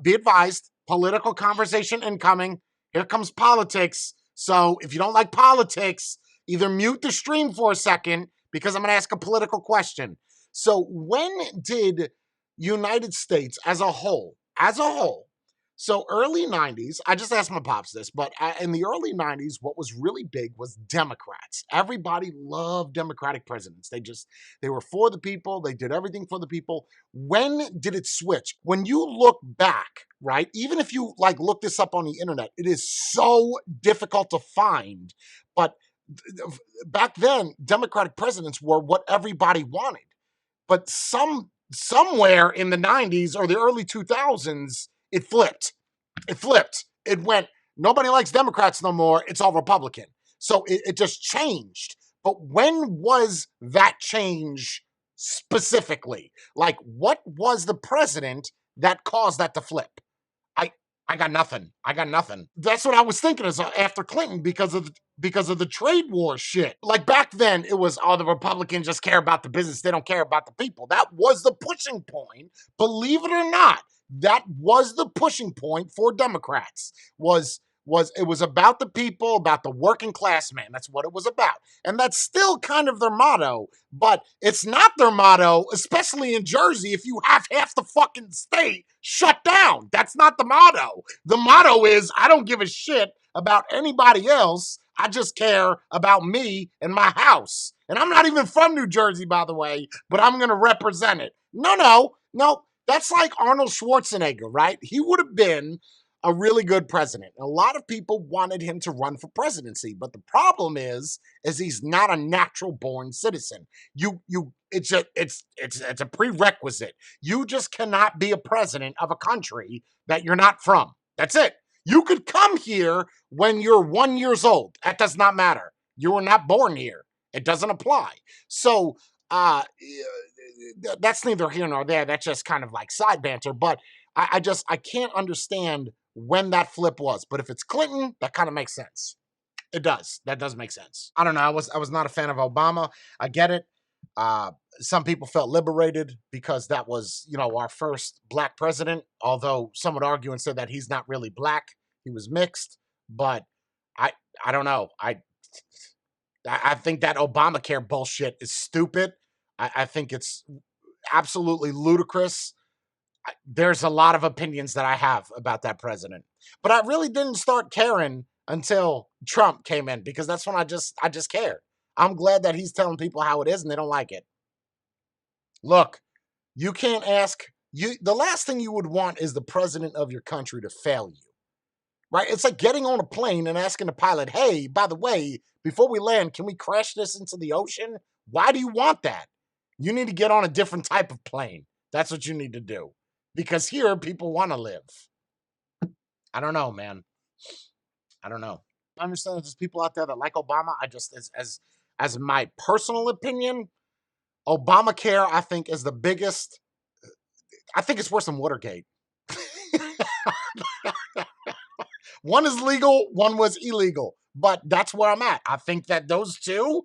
be advised, political conversation incoming. Here comes politics. So if you don't like politics, either mute the stream for a second because I'm going to ask a political question. So when did United States as a whole, so early 90s, I just asked my pops this, but in the early 90s, what was really big was Democrats. Everybody loved Democratic presidents. They were for the people. They did everything for the people. When did it switch? When you look back, right? Even if you like look this up on the internet, it is so difficult to find. But back then, Democratic presidents were what everybody wanted. But somewhere in the 90s or the early 2000s, it flipped. It flipped. It went, nobody likes Democrats no more. It's all Republican. So it just changed. But when was that change specifically? Like, what was the president that caused that to flip? I I got nothing. I got nothing. That's what I was thinking is after Clinton because of the trade war shit. Like back then, it was the Republicans just care about the business. They don't care about the people. That was the pushing point. Believe it or not, that was the pushing point for Democrats. It was about the people, about the working class man. That's what it was about. And that's still kind of their motto, but it's not their motto, especially in Jersey, if you have half the fucking state shut down. That's not the motto. The motto is, I don't give a shit about anybody else. I just care about me and my house. And I'm not even from New Jersey, by the way, but I'm going to represent it. No. That's like Arnold Schwarzenegger, right? He would have been a really good president. A lot of people wanted him to run for presidency, but the problem is he's not a natural born citizen. It's a prerequisite. You just cannot be a president of a country that you're not from. That's it. You could come here when you're 1 year old. That does not matter. You were not born here. It doesn't apply. So that's neither here nor there. That's just kind of like side banter. But I can't understand when that flip was. But if it's Clinton, that kind of makes sense. It does. That does make sense. I don't know. I was not a fan of Obama. I get it. Some people felt liberated because that was, our first black president. Although some would argue and say that he's not really black. He was mixed. But I don't know. I think that Obamacare bullshit is stupid. I think it's absolutely ludicrous. There's a lot of opinions that I have about that president, but I really didn't start caring until Trump came in because that's when I just care. I'm glad that he's telling people how it is and they don't like it. Look, you can't ask the last thing you would want is the president of your country to fail you. Right? It's like getting on a plane and asking the pilot, "Hey, by the way, before we land, can we crash this into the ocean?" Why do you want that? You need to get on a different type of plane. That's what you need to do. Because here people want to live. I don't know, man. I don't know. I understand that there's people out there that like Obama. I just as my personal opinion, Obamacare, I think, is the biggest. I think it's worse than Watergate. One is legal, one was illegal. But that's where I'm at. I think that those two,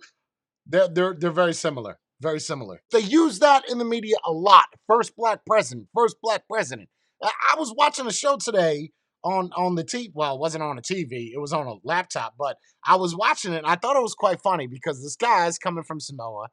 they're very similar. Very similar. They use that in the media a lot. First black president. First black president. I was watching a show today on the TV. Well, it wasn't on a TV. It was on a laptop. But I was watching it, and I thought it was quite funny because this guy is coming from Samoa.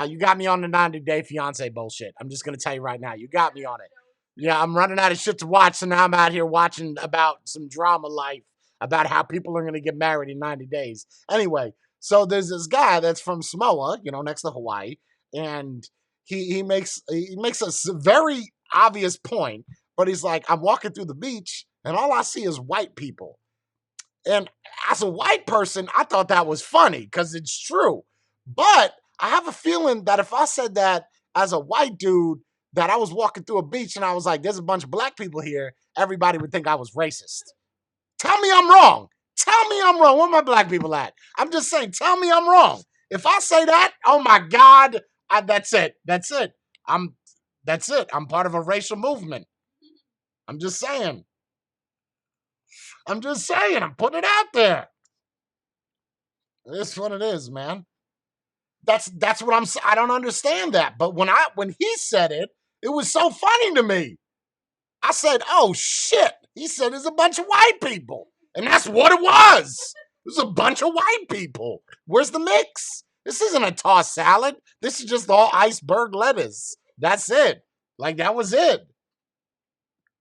You got me on the 90-day fiance bullshit. I'm just going to tell you right now. You got me on it. Yeah, I'm running out of shit to watch, so now I'm out here watching about some drama life, about how people are going to get married in 90 days. Anyway, so there's this guy that's from Samoa, next to Hawaii, and he makes a very obvious point, but he's like, I'm walking through the beach, and all I see is white people. And as a white person, I thought that was funny because it's true. But I have a feeling that if I said that as a white dude, that I was walking through a beach and I was like, there's a bunch of black people here, everybody would think I was racist. Tell me I'm wrong. Tell me I'm wrong. Where my black people at? I'm just saying, tell me I'm wrong. If I say that, oh my God, that's it. That's it. I'm part of a racial movement. I'm just saying. I'm putting it out there. That's what it is, man. That's what I don't understand that. But when he said it, it was so funny to me. I said, oh shit. He said there's a bunch of white people. And that's what it was. It was a bunch of white people. Where's the mix? This isn't a tossed salad. This is just all iceberg lettuce. That's it. Like, that was it.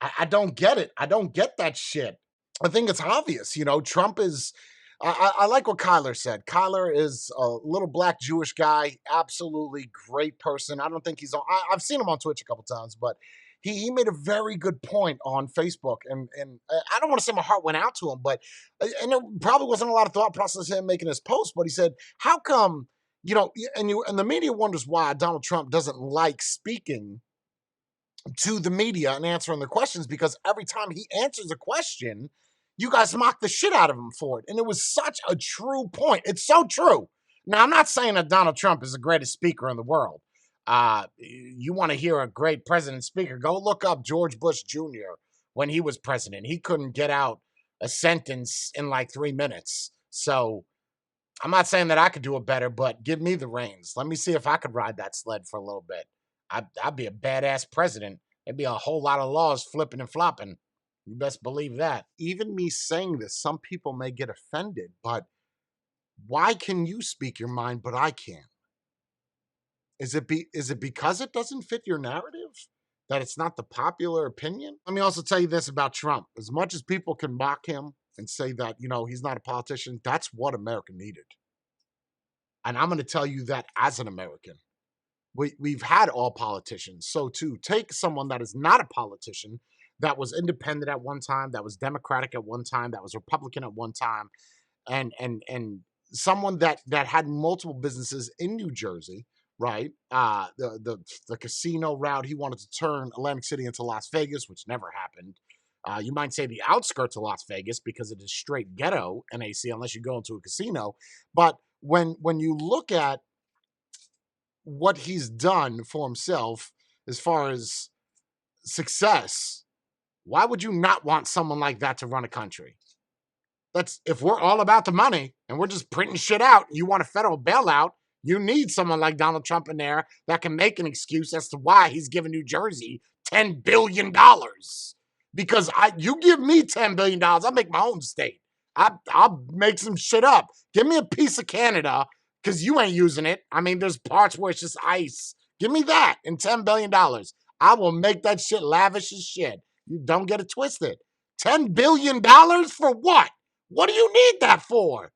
I don't get it. I don't get that shit. I think it's obvious. Trump is. I like what Kyler said. Kyler is a little black Jewish guy, absolutely great person. I don't think he's on. I've seen him on Twitch a couple times, but he made a very good point on Facebook, and I don't want to say my heart went out to him, but and there probably wasn't a lot of thought process in him making his post. But he said, "How come and the media wonders why Donald Trump doesn't like speaking to the media and answering the questions, because every time he answers a question, you guys mock the shit out of him for it." And it was such a true point. It's so true. Now, I'm not saying that Donald Trump is the greatest speaker in the world. You want to hear a great president speaker, go look up George Bush Jr. when he was president. He couldn't get out a sentence in like 3 minutes. So I'm not saying that I could do it better, but give me the reins. Let me see if I could ride that sled for a little bit. I'd be a badass president. There'd be a whole lot of laws flipping and flopping. You best believe that. Even me saying this, some people may get offended, but why can you speak your mind, but I can't? Is it because it doesn't fit your narrative? That it's not the popular opinion? Let me also tell you this about Trump. As much as people can mock him and say that, he's not a politician, that's what America needed. And I'm going to tell you that as an American. We've had all politicians. So to take someone that is not a politician, that was independent at one time, that was Democratic at one time, that was Republican at one time, and someone that had multiple businesses in New Jersey, right? The casino route, he wanted to turn Atlantic City into Las Vegas, which never happened. You might say the outskirts of Las Vegas, because it is straight ghetto NAC unless you go into a casino. But when you look at what he's done for himself as far as success, why would you not want someone like that to run a country? If we're all about the money and we're just printing shit out, you want a federal bailout, you need someone like Donald Trump in there that can make an excuse as to why he's giving New Jersey $10 billion. Because you give me $10 billion, I'll make my own state. I'll make some shit up. Give me a piece of Canada, because you ain't using it. I mean, there's parts where it's just ice. Give me that and $10 billion. I will make that shit lavish as shit. You don't get it twisted. $10 billion for what? What do you need that for?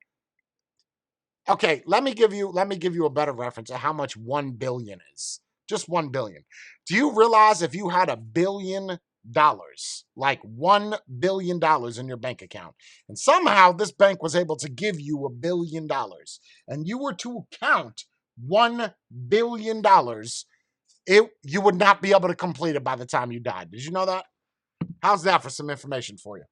Okay, let me give you a better reference of how much 1 billion is. Just 1 billion. Do you realize if you had $1 billion, like $1 billion in your bank account, and somehow this bank was able to give you $1 billion, and you were to count $1 billion, you would not be able to complete it by the time you died. Did you know that? How's that for some information for you?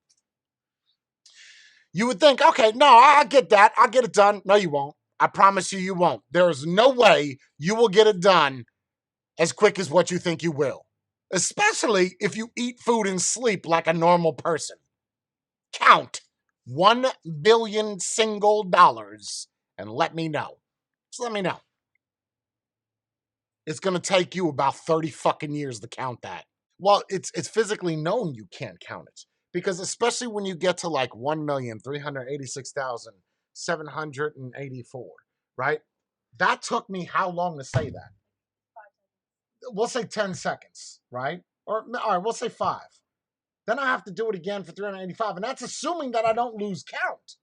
You would think, okay, no, I get that. I'll get it done. No, you won't. I promise you, you won't. There is no way you will get it done as quick as what you think you will. Especially if you eat food and sleep like a normal person. Count $1 billion single dollars and let me know. Just let me know. It's going to take you about 30 fucking years to count that. Well, it's physically known you can't count it. Because especially when you get to like 1,386,784, right? That took me how long to say that? We'll say 10 seconds, right? Or all right, we'll say 5. Then I have to do it again for 385, and that's assuming that I don't lose count.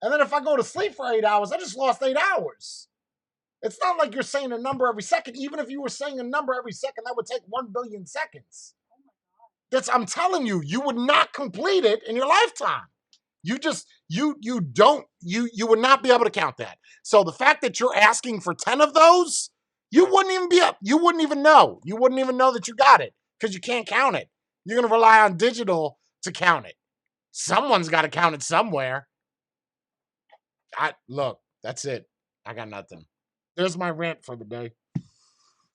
And then if I go to sleep for 8 hours, I just lost 8 hours. It's not like you're saying a number every second. Even if you were saying a number every second, that would take 1 billion seconds. I'm telling you, you would not complete it in your lifetime. You would not be able to count that. So the fact that you're asking for 10 of those, you wouldn't even know. You wouldn't even know that you got it because you can't count it. You're going to rely on digital to count it. Someone's got to count it somewhere. Look, that's it. I got nothing. There's my rant for the day.